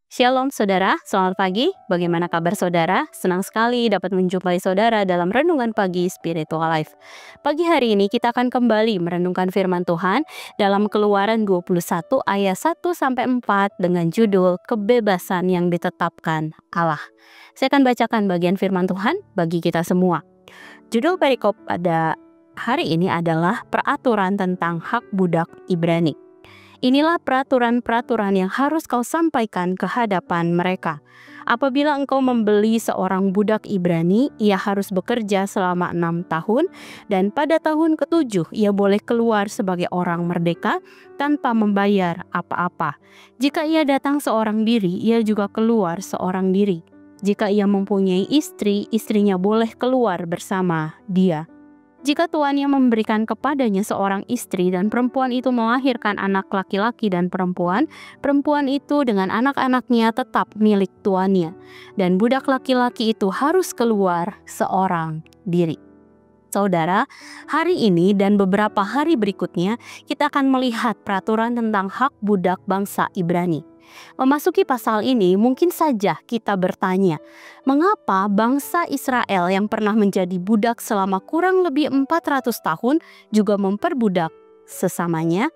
Shalom saudara, selamat pagi. Bagaimana kabar saudara? Senang sekali dapat menjumpai saudara dalam Renungan Pagi Spiritual Life. Pagi hari ini kita akan kembali merenungkan firman Tuhan dalam Keluaran 21 ayat 1-4 dengan judul Kebebasan yang Ditetapkan Allah. Saya akan bacakan bagian firman Tuhan bagi kita semua. Judul perikop pada hari ini adalah Peraturan tentang Hak Budak Ibrani. Inilah peraturan-peraturan yang harus kau sampaikan ke hadapan mereka. Apabila engkau membeli seorang budak Ibrani, ia harus bekerja selama 6 tahun, dan pada tahun ke-7 ia boleh keluar sebagai orang merdeka tanpa membayar apa-apa. Jika ia datang seorang diri, ia juga keluar seorang diri. Jika ia mempunyai istri, istrinya boleh keluar bersama dia. Jika tuannya memberikan kepadanya seorang istri dan perempuan itu melahirkan anak laki-laki dan perempuan itu dengan anak-anaknya tetap milik tuannya. Dan budak laki-laki itu harus keluar seorang diri. Saudara, hari ini dan beberapa hari berikutnya kita akan melihat peraturan tentang hak budak bangsa Ibrani. Memasuki pasal ini mungkin saja kita bertanya, mengapa bangsa Israel yang pernah menjadi budak selama kurang lebih 400 tahun juga memperbudak sesamanya?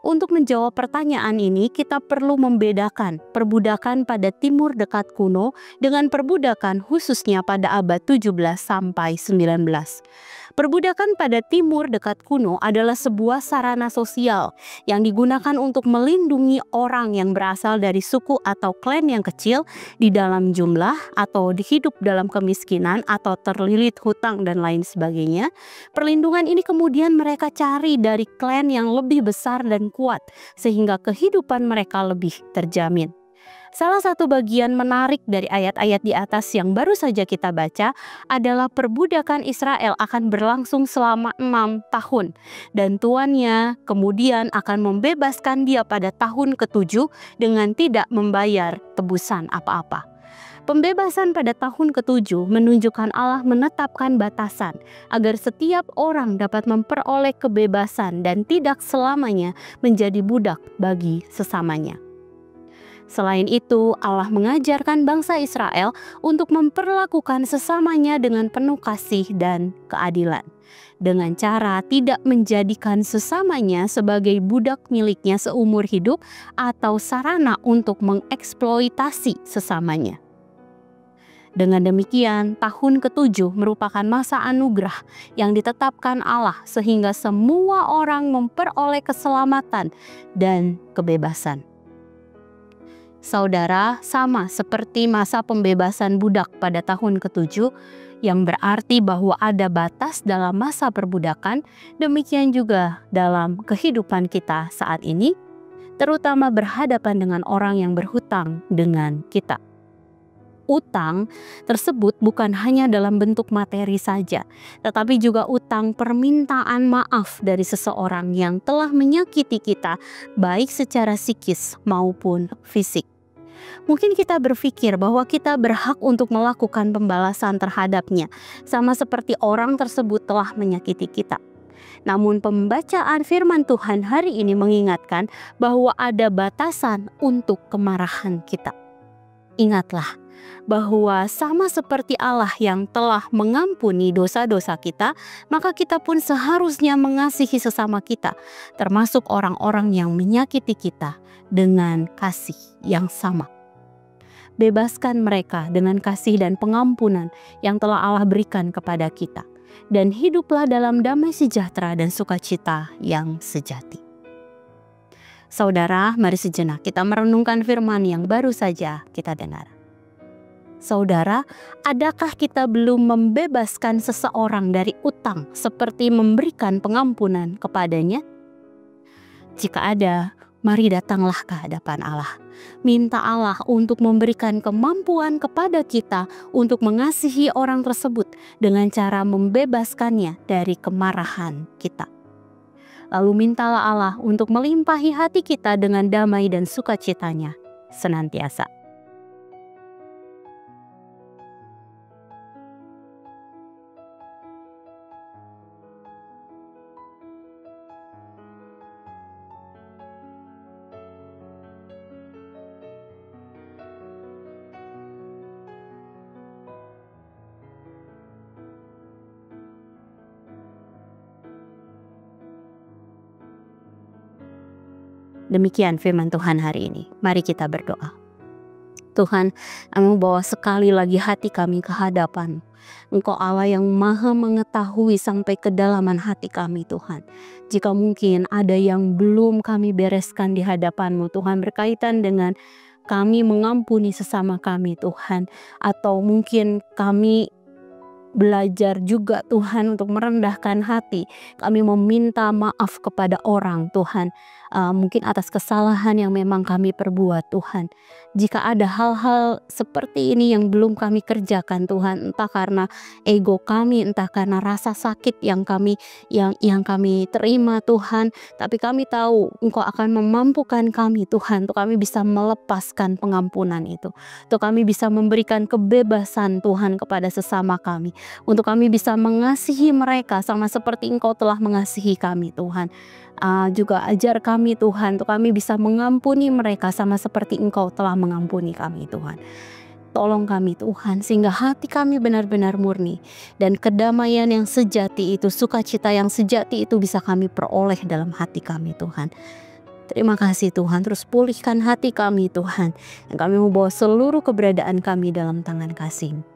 Untuk menjawab pertanyaan ini, kita perlu membedakan perbudakan pada timur dekat kuno dengan perbudakan khususnya pada abad 17 sampai 19. Perbudakan pada timur dekat kuno adalah sebuah sarana sosial yang digunakan untuk melindungi orang yang berasal dari suku atau klan yang kecil di dalam jumlah atau hidup dalam kemiskinan atau terlilit hutang dan lain sebagainya. Perlindungan ini kemudian mereka cari dari klan yang lebih besar dan kuat sehingga kehidupan mereka lebih terjamin. Salah satu bagian menarik dari ayat-ayat di atas yang baru saja kita baca adalah perbudakan Israel akan berlangsung selama 6 tahun dan tuannya kemudian akan membebaskan dia pada tahun ke-7 dengan tidak membayar tebusan apa-apa. Pembebasan pada tahun ke-7 menunjukkan Allah menetapkan batasan agar setiap orang dapat memperoleh kebebasan dan tidak selamanya menjadi budak bagi sesamanya. Selain itu, Allah mengajarkan bangsa Israel untuk memperlakukan sesamanya dengan penuh kasih dan keadilan, dengan cara tidak menjadikan sesamanya sebagai budak miliknya seumur hidup atau sarana untuk mengeksploitasi sesamanya. Dengan demikian, tahun ke-7 merupakan masa anugerah yang ditetapkan Allah sehingga semua orang memperoleh keselamatan dan kebebasan. Saudara, sama seperti masa pembebasan budak pada tahun ke-7 yang berarti bahwa ada batas dalam masa perbudakan, demikian juga dalam kehidupan kita saat ini, terutama berhadapan dengan orang yang berhutang dengan kita. Utang tersebut bukan hanya dalam bentuk materi saja, tetapi juga utang permintaan maaf dari seseorang yang telah menyakiti kita, baik secara psikis maupun fisik. Mungkin kita berpikir bahwa kita berhak untuk melakukan pembalasan terhadapnya, sama seperti orang tersebut telah menyakiti kita. Namun pembacaan firman Tuhan hari ini mengingatkan bahwa ada batasan untuk kemarahan kita. Ingatlah bahwa sama seperti Allah yang telah mengampuni dosa-dosa kita, maka kita pun seharusnya mengasihi sesama kita, termasuk orang-orang yang menyakiti kita dengan kasih yang sama. Bebaskan mereka dengan kasih dan pengampunan yang telah Allah berikan kepada kita, dan hiduplah dalam damai sejahtera dan sukacita yang sejati. Saudara, mari sejenak kita merenungkan firman yang baru saja kita dengar. Saudara, adakah kita belum membebaskan seseorang dari utang seperti memberikan pengampunan kepadanya? Jika ada, mari datanglah ke hadapan Allah. Minta Allah untuk memberikan kemampuan kepada kita untuk mengasihi orang tersebut dengan cara membebaskannya dari kemarahan kita. Lalu mintalah Allah untuk melimpahi hati kita dengan damai dan sukacitanya senantiasa. Demikian firman Tuhan hari ini. Mari kita berdoa. Tuhan, Kami bawa sekali lagi hati kami ke hadapan. Engkau Allah yang maha mengetahui sampai kedalaman hati kami Tuhan. Jika mungkin ada yang belum kami bereskan di hadapan-Mu Tuhan, berkaitan dengan kami mengampuni sesama kami Tuhan, atau mungkin kami belajar juga Tuhan untuk merendahkan hati. Kami meminta maaf kepada orang Tuhan, mungkin atas kesalahan yang memang kami perbuat Tuhan. Jika ada hal-hal seperti ini yang belum kami kerjakan Tuhan, entah karena ego kami, entah karena rasa sakit yang kami terima Tuhan, tapi kami tahu Engkau akan memampukan kami Tuhan, untuk kami bisa melepaskan pengampunan itu, untuk kami bisa memberikan kebebasan Tuhan kepada sesama kami, untuk kami bisa mengasihi mereka sama seperti Engkau telah mengasihi kami Tuhan. Juga ajar kami Tuhan, untuk kami bisa mengampuni mereka sama seperti Engkau telah mengampuni kami Tuhan. Tolong kami Tuhan, sehingga hati kami benar-benar murni, dan kedamaian yang sejati itu, sukacita yang sejati itu bisa kami peroleh dalam hati kami Tuhan. Terima kasih Tuhan, terus pulihkan hati kami Tuhan, dan kami membawa seluruh keberadaan kami dalam tangan kasih-Mu.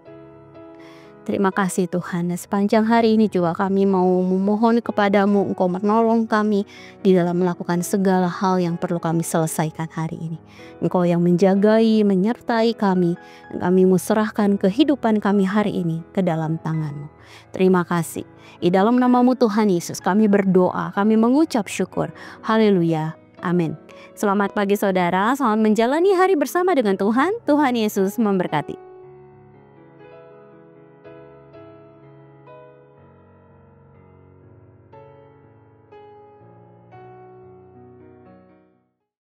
Terima kasih Tuhan, dan sepanjang hari ini juga kami mau memohon kepadamu, Engkau menolong kami di dalam melakukan segala hal yang perlu kami selesaikan hari ini. Engkau yang menjagai, menyertai kami, dan kami mau serahkan kehidupan kami hari ini ke dalam tangan-Mu. Terima kasih. Di dalam nama-Mu Tuhan Yesus kami berdoa, kami mengucap syukur. Haleluya. Amin. Selamat pagi saudara, selamat menjalani hari bersama dengan Tuhan. Tuhan Yesus memberkati.